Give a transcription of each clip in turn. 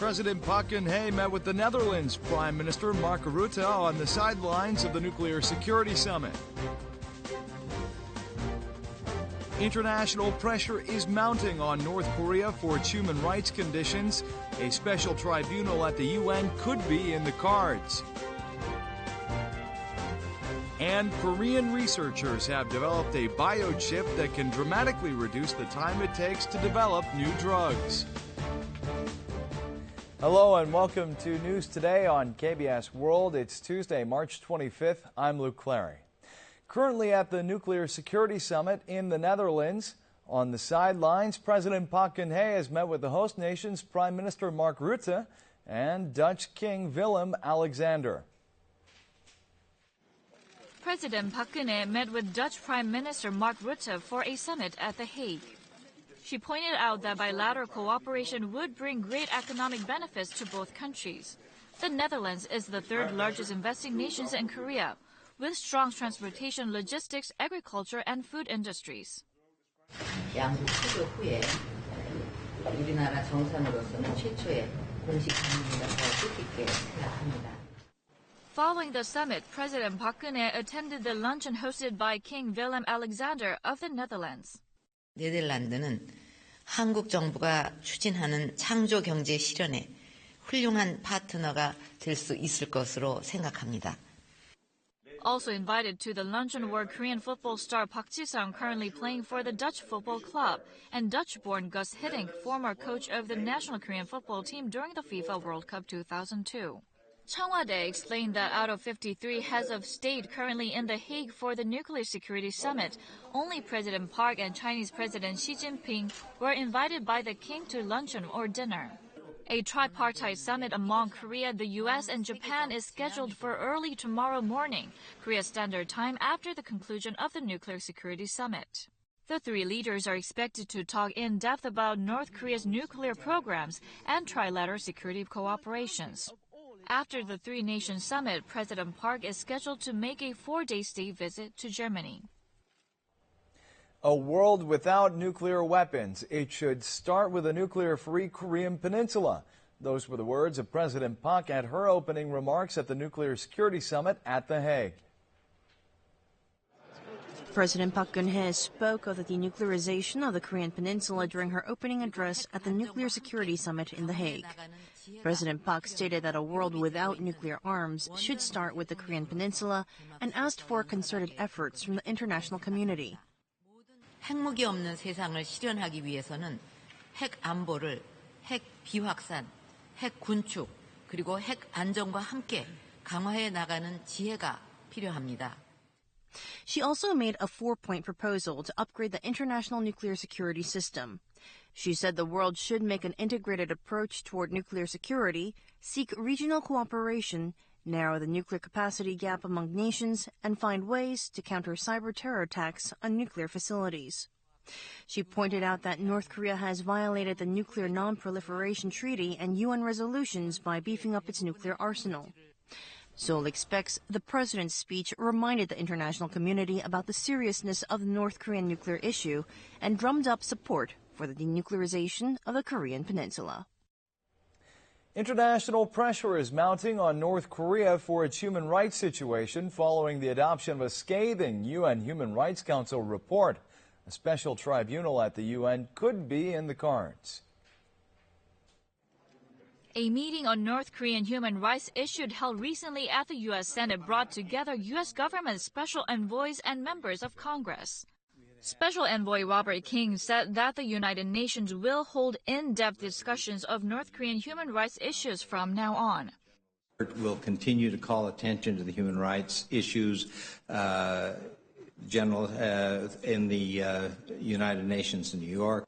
President Park Geun-hye met with the Netherlands Prime Minister Mark Rutte on the sidelines of the Nuclear Security Summit. International pressure is mounting on North Korea for its human rights conditions. A special tribunal at the UN could be in the cards. And Korean researchers have developed a biochip that can dramatically reduce the time it takes to develop new drugs. Hello and welcome to News Today on KBS World. It's Tuesday, March 25th. I'm Luke Clary. Currently at the Nuclear Security Summit in the Netherlands, on the sidelines, President Park Geun-hye has met with the host nation's Prime Minister Mark Rutte and Dutch King Willem-Alexander. President Park Geun-hye met with Dutch Prime Minister Mark Rutte for a summit at The Hague. She pointed out that bilateral cooperation would bring great economic benefits to both countries. The Netherlands is the third largest investing nation in Korea, with strong transportation, logistics, agriculture, and food industries. 양국 수교 후에 우리나라 정상으로서는 최초의 공식 방문이라고 뜻있게 생각합니다. Following the summit, President Park Geun-hye attended the luncheon hosted by King Willem-Alexander of the Netherlands. 네덜란드는 한국 정부가 추진하는 창조 경제 실현에 훌륭한 파트너가 될 수 있을 것으로 생각합니다. Also invited to the luncheon were Korean football star Park Ji-sung, currently playing for the Dutch football club, and Dutch-born Gus Hiddink, former coach of the national Korean football team during the FIFA World Cup 2002. Cheongwade explained that out of 53 heads of state currently in The Hague for the Nuclear Security Summit, only President Park and Chinese President Xi Jinping were invited by the king to luncheon or dinner. A tripartite summit among Korea, the U.S., and Japan is scheduled for early tomorrow morning, Korea Standard Time, after the conclusion of the Nuclear Security Summit. The three leaders are expected to talk in depth about North Korea's nuclear programs and trilateral security cooperations. After the three-nation summit, President Park is scheduled to make a 4-day state visit to Germany. A world without nuclear weapons. It should start with a nuclear-free Korean peninsula. Those were the words of President Park at her opening remarks at the Nuclear Security Summit at The Hague. President Park Geun-hye spoke of the denuclearization of the Korean peninsula during her opening address at the Nuclear Security Summit in The Hague. President Park stated that a world without nuclear arms should start with the Korean peninsula and asked for concerted efforts from the international community. 핵무기 없는 세상을 실현하기 위해서는 핵 안보를 핵 비확산, 핵 군축, 그리고 핵 안전과 함께 강화해 나가는 지혜가 필요합니다. She also made a 4-point proposal to upgrade the international nuclear security system. She said the world should make an integrated approach toward nuclear security, seek regional cooperation, narrow the nuclear capacity gap among nations, and find ways to counter cyber terror attacks on nuclear facilities. She pointed out that North Korea has violated the Nuclear Non-Proliferation Treaty and UN resolutions by beefing up its nuclear arsenal. Seoul expects the president's speech reminded the international community about the seriousness of the North Korean nuclear issue and drummed up support for the denuclearization of the Korean peninsula. International pressure is mounting on North Korea for its human rights situation following the adoption of a scathing UN Human Rights Council report. A special tribunal at the UN could be in the cards. A meeting on North Korean human rights issues held recently at the U.S. Senate brought together U.S. government special envoys and members of Congress. Special Envoy Robert King said that the United Nations will hold in-depth discussions of North Korean human rights issues from now on. We'll continue to call attention to the human rights issues in the United Nations in New York.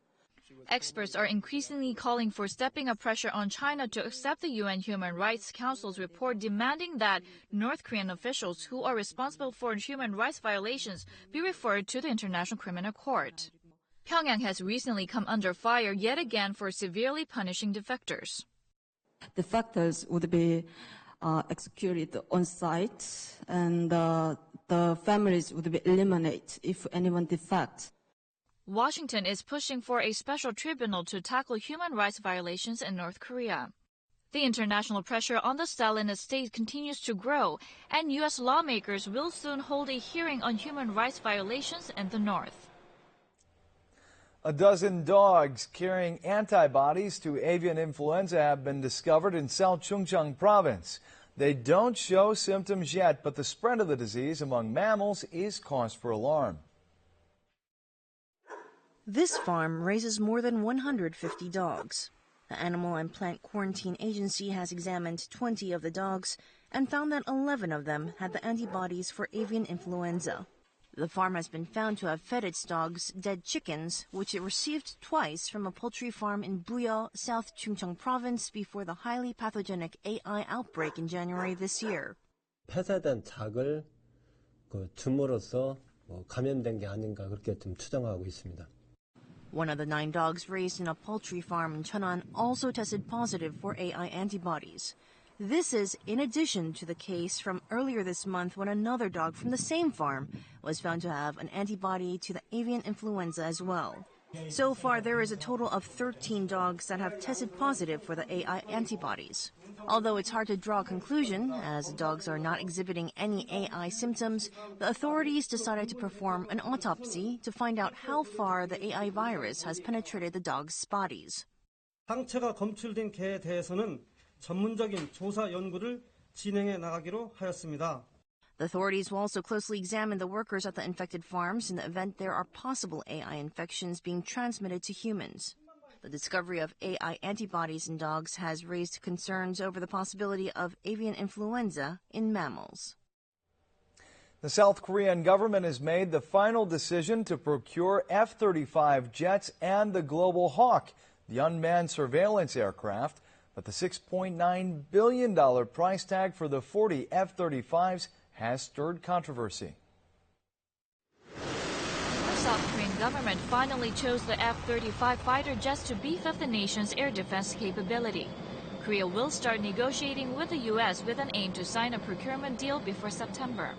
Experts are increasingly calling for stepping up pressure on China to accept the UN Human Rights Council's report demanding that North Korean officials who are responsible for human rights violations be referred to the International Criminal Court. Pyongyang has recently come under fire yet again for severely punishing defectors. Defectors would be executed on site, and the families would be eliminated if anyone defects. Washington is pushing for a special tribunal to tackle human rights violations in North Korea. The international pressure on the Stalin estate continues to grow, and U.S. lawmakers will soon hold a hearing on human rights violations in the north. A dozen dogs carrying antibodies to avian influenza have been discovered in South Chungcheong province. They don't show symptoms yet, but the spread of the disease among mammals is cause for alarm. This farm raises more than 150 dogs. The Animal and Plant Quarantine Agency has examined 20 of the dogs and found that 11 of them had the antibodies for avian influenza. The farm has been found to have fed its dogs dead chickens, which it received twice from a poultry farm in Buyo, South Chungcheong province before the highly pathogenic AI outbreak in January this year. 폐쇄된 닭을 줌으로써 감염된 게 아닌가 그렇게 좀 추정하고 있습니다. One of the 9 dogs raised in a poultry farm in Cheonan also tested positive for AI antibodies. This is in addition to the case from earlier this month when another dog from the same farm was found to have an antibody to the avian influenza as well. So far, there is a total of 13 dogs that have tested positive for the AI antibodies. Although it's hard to draw a conclusion, as the dogs are not exhibiting any AI symptoms, the authorities decided to perform an autopsy to find out how far the AI virus has penetrated the dogs' bodies. 항체가 검출된 개에 대해서는 전문적인 조사 연구를 진행해 나가기로 하였습니다. The authorities will also closely examine the workers at the infected farms in the event there are possible AI infections being transmitted to humans. The discovery of AI antibodies in dogs has raised concerns over the possibility of avian influenza in mammals. The South Korean government has made the final decision to procure F-35 jets and the Global Hawk, the unmanned surveillance aircraft, but the $6.9 billion price tag for the 40 F-35s has stirred controversy. The South Korean government finally chose the F-35 fighter jets to beef up the nation's air defense capability. Korea will start negotiating with the U.S. with an aim to sign a procurement deal before September.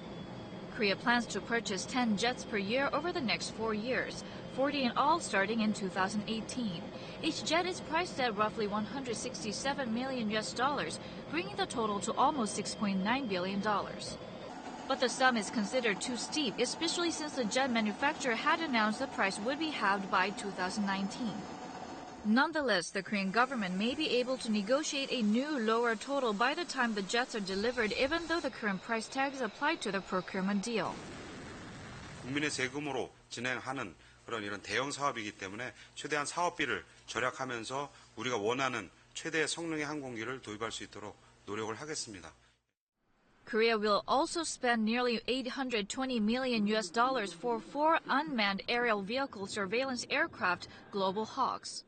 Korea plans to purchase 10 jets per year over the next 4 years, 40 in all starting in 2018. Each jet is priced at roughly $167 million, bringing the total to almost $6.9 billion. But the sum is considered too steep, especially since the jet manufacturer had announced the price would be halved by 2019. Nonetheless, the Korean government may be able to negotiate a new lower total by the time the jets are delivered, even though the current price tag is applied to the procurement deal. 국민의 세금으로 진행하는 그런 이런 대형 사업이기 때문에 최대한 사업비를 절약하면서 우리가 원하는 최대의 성능의 항공기를 도입할 수 있도록 노력을 하겠습니다. Korea will also spend nearly $820 million for 4 unmanned aerial vehicle surveillance aircraft, Global Hawks.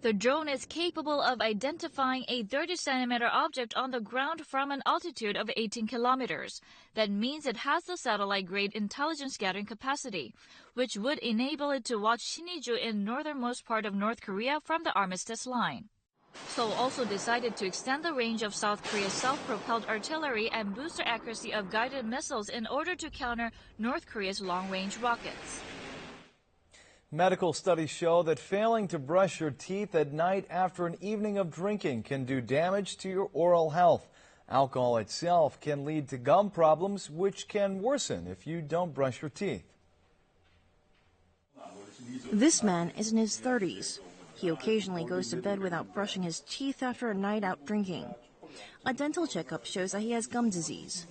The drone is capable of identifying a 30-centimeter object on the ground from an altitude of 18 kilometers. That means it has the satellite-grade intelligence gathering capacity, which would enable it to watch Sinŭiju in northernmost part of North Korea from the armistice line. Seoul also decided to extend the range of South Korea's self-propelled artillery and boost the accuracy of guided missiles in order to counter North Korea's long-range rockets. Medical studies show that failing to brush your teeth at night after an evening of drinking can do damage to your oral health. Alcohol itself can lead to gum problems, which can worsen if you don't brush your teeth. This man is in his 30s. He occasionally goes to bed without brushing his teeth after a night out drinking. A dental checkup shows that he has gum disease.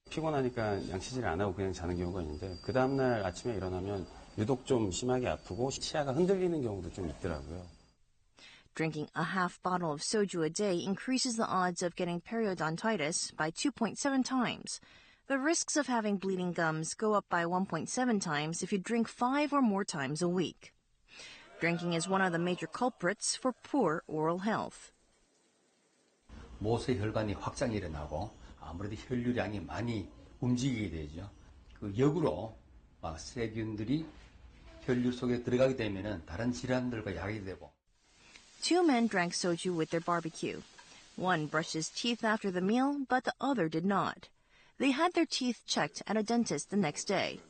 피곤하니까 양치질 안 하고 그냥 자는 경우가 있는데 그 다음날 아침에 일어나면 유독 좀 심하게 아프고 치아가 흔들리는 경우도 좀 있더라고요. Drinking a half bottle of soju a day increases the odds of getting periodontitis by 2.7 times. The risks of having bleeding gums go up by 1.7 times if you drink 5 or more times a week. Drinking is one of the major culprits for poor oral health. 모세 혈관이 확장이 일어나고 아무래도 혈류량이 많이 움직이게 되죠. 그 역으로 세균들이 혈류 속에 들어가게 되면은 다른 질환들과 약이 되고. 2 men drank soju with their barbecue. One brushed his teeth after the meal, but the other did not. They had their teeth checked at a dentist the next day.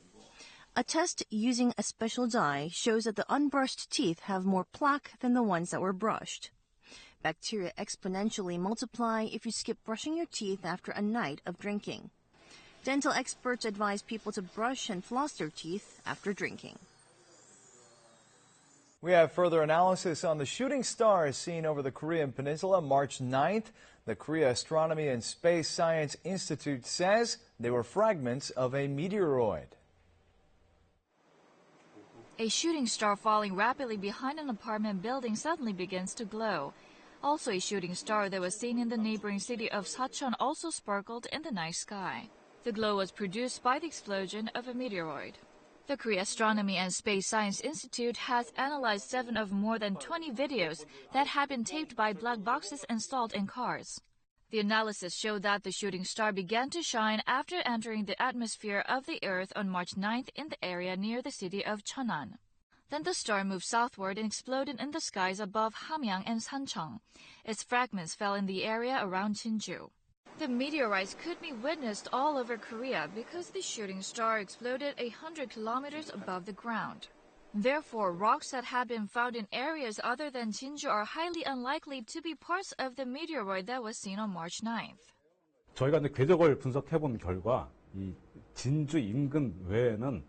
A test using a special dye shows that the unbrushed teeth have more plaque than the ones that were brushed. Bacteria exponentially multiply if you skip brushing your teeth after a night of drinking. Dental experts advise people to brush and floss their teeth after drinking. We have further analysis on the shooting stars seen over the Korean Peninsula March 9th. The Korea Astronomy and Space Science Institute says they were fragments of a meteoroid. A shooting star falling rapidly behind an apartment building suddenly begins to glow. Also, a shooting star that was seen in the neighboring city of Sachon also sparkled in the night sky. The glow was produced by the explosion of a meteoroid. The Korea Astronomy and Space Science Institute has analyzed 7 of more than 20 videos that have been taped by black boxes installed in cars. The analysis showed that the shooting star began to shine after entering the atmosphere of the Earth on March 9th in the area near the city of Cheonan. Then the star moved southward and exploded in the skies above Hamyang and Sancheong. Its fragments fell in the area around Jinju. The meteorites could be witnessed all over Korea because the shooting star exploded 100 kilometers above the ground. Therefore, rocks that have been found in areas other than Jinju are highly unlikely to be parts of the meteoroid that was seen on March 9th. 저희가 이제 궤적을 분석해본 결과 이 진주 인근 외에는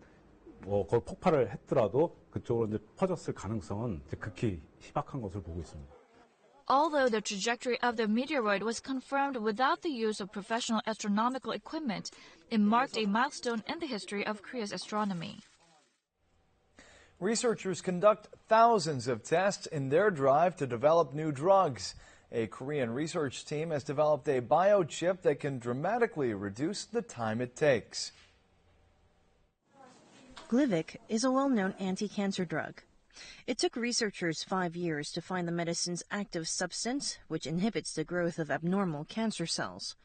거기 폭발을 했더라도 그쪽으로 이제 퍼졌을 가능성은 이제 극히 희박한 것을 보고 있습니다. Although the trajectory of the meteoroid was confirmed without the use of professional astronomical equipment, it marked a milestone in the history of Korea's astronomy. Researchers conduct thousands of tests in their drive to develop new drugs. A Korean research team has developed a biochip that can dramatically reduce the time it takes. Glivec is a well-known anti-cancer drug. It took researchers 5 years to find the medicine's active substance, which inhibits the growth of abnormal cancer cells.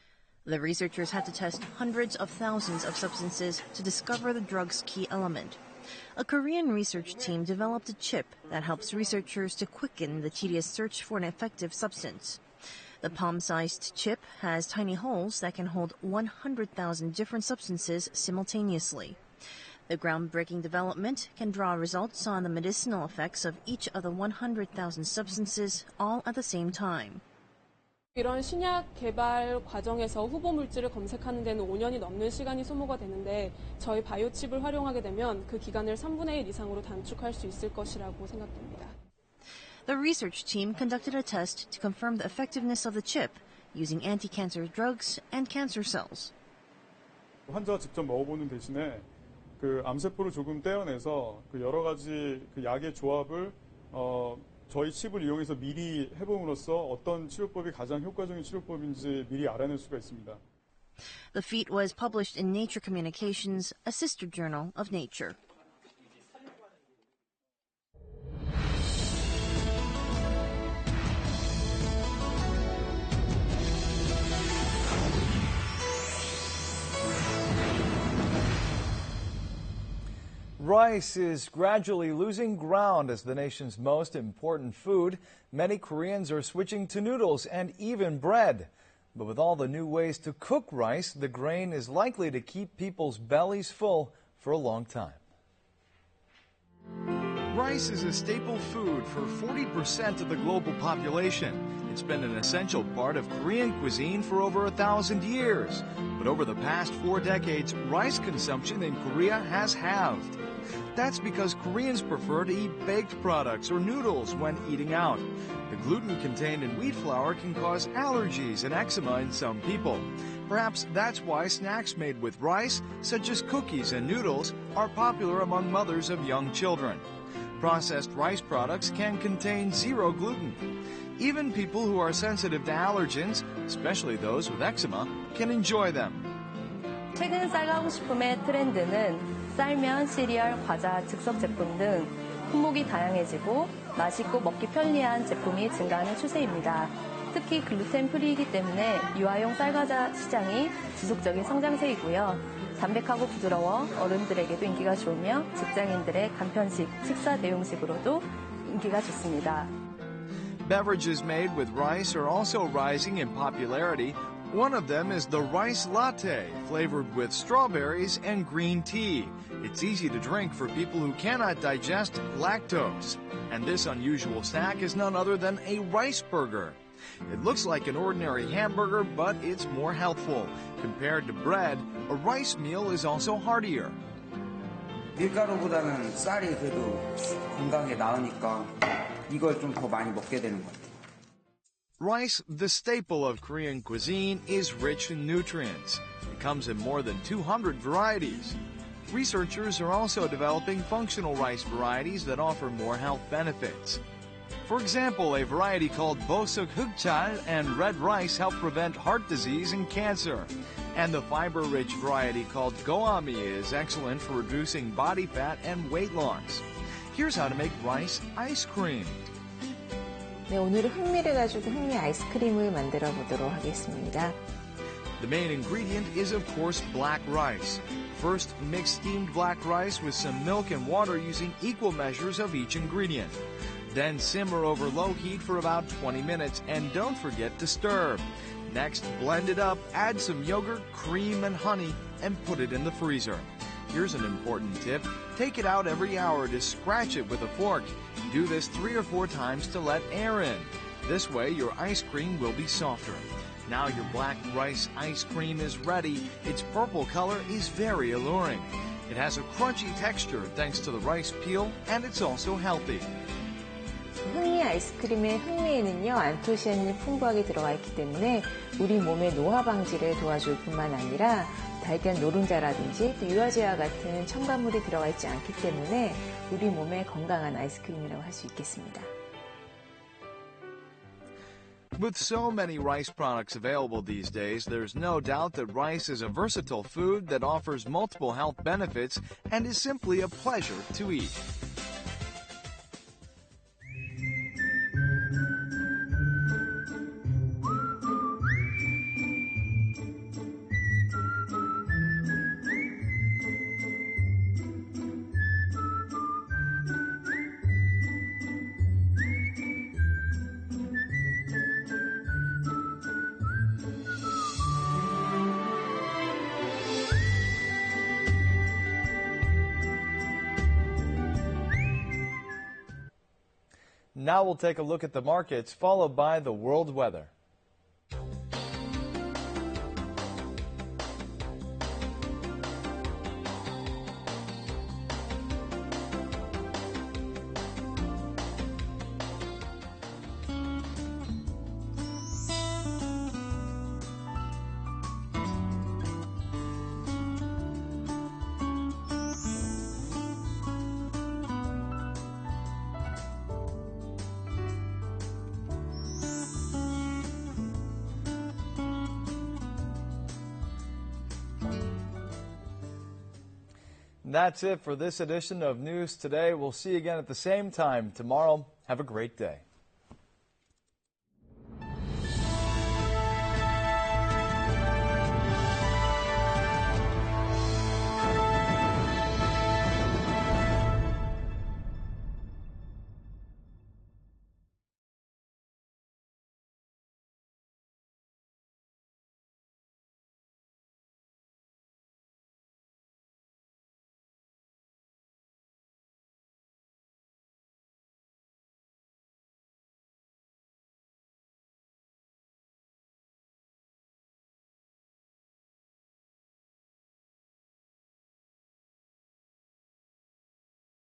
The researchers had to test hundreds of thousands of substances to discover the drug's key element. A Korean research team developed a chip that helps researchers to quicken the tedious search for an effective substance. The palm-sized chip has tiny holes that can hold 100,000 different substances simultaneously. The groundbreaking development can draw results on the medicinal effects of each of the 100,000 substances all at the same time. 이런 신약 개발 과정에서 후보 물질을 검색하는 데는 5년이 넘는 시간이 소모가 되는데 저희 바이오칩을 활용하게 되면 그 기간을 3분의 1 이상으로 단축할 수 있을 것이라고 생각됩니다. The research team conducted a test to confirm the effectiveness of the chip using anti-cancer drugs and cancer cells. 환자가 직접 먹어보는 대신에 그 암세포를 조금 떼어내서 그 여러 가지 그 약의 조합을 저희 칩을 이용해서 미리 해봄으로써 어떤 치료법이 가장 효과적인 치료법인지 미리 알아낼 수가 있습니다. The feat was published in Nature Communications, a sister journal of Nature. Rice is gradually losing ground as the nation's most important food. Many Koreans are switching to noodles and even bread. But with all the new ways to cook rice, the grain is likely to keep people's bellies full for a long time. Rice is a staple food for 40% of the global population. It's been an essential part of Korean cuisine for over 1,000 years. But over the past 4 decades, rice consumption in Korea has halved. That's because Koreans prefer to eat baked products or noodles when eating out. The gluten contained in wheat flour can cause allergies and eczema in some people. Perhaps that's why snacks made with rice, such as cookies and noodles, are popular among mothers of young children. Processed rice products can contain 0 gluten. Even people who are sensitive to allergens, especially those with eczema, can enjoy them. 최근 쌀가공식품의 트렌드는 쌀면, 시리얼, 과자, 즉석 제품 등 품목이 다양해지고 맛있고 먹기 편리한 제품이 증가하는 추세입니다. 특히 글루텐 프리이기 때문에 유아용 쌀과자 시장이 지속적인 성장세이고요. 담백하고 부드러워 어른들에게도 인기가 좋으며 직장인들의 간편식, 식사 대용식으로도 인기가 좋습니다. Beverages made with rice are also rising in popularity. One of them is the rice latte, flavored with strawberries and green tea. It's easy to drink for people who cannot digest lactose. And this unusual snack is none other than a rice burger. It looks like an ordinary hamburger, but it's more healthful. Compared to bread, a rice meal is also heartier. 밀가루보다는 쌀이 그래도 건강에 나으니까 이걸 좀 더 많이 먹게 되는 것 같아요. Rice, the staple of Korean cuisine, is rich in nutrients. It comes in more than 200 varieties. Researchers are also developing functional rice varieties that offer more health benefits. For example, a variety called Bosuk Hugchal and red rice help prevent heart disease and cancer. And the fiber-rich variety called Goami is excellent for reducing body fat and weight loss. Here's how to make rice ice cream. 네, 오늘은 흑미를 가지고 흑미 아이스크림을 만들어 보도록 하겠습니다. The main ingredient is, of course, black rice. First, mix steamed black rice with some milk and water using equal measures of each ingredient. Then simmer over low heat for about 20 minutes and don't forget to stir. Next, blend it up, add some yogurt, cream, and honey, and put it in the freezer. Here's an important tip. Take it out every hour to scratch it with a fork. Do this 3 or 4 times to let air in. This way, your ice cream will be softer. Now your black rice ice cream is ready. Its purple color is very alluring. It has a crunchy texture thanks to the rice peel, and it's also healthy. 흑미 아이스크림의 흑미에는요, 안토시아닌이 풍부하게 들어가 있기 때문에 우리 몸의 노화 방지를 도와줄 뿐만 아니라 달걀 노른자라든지 또 유화제와 같은 첨가물이 들어가 있지 않기 때문에 우리 몸에 건강한 아이스크림이라고 할 수 있겠습니다. With so many rice products available these days, there's no doubt that rice is a versatile food that offers multiple health benefits and is simply a pleasure to eat. Now we'll take a look at the markets, followed by the world weather. That's it for this edition of News Today. We'll see you again at the same time tomorrow. Have a great day.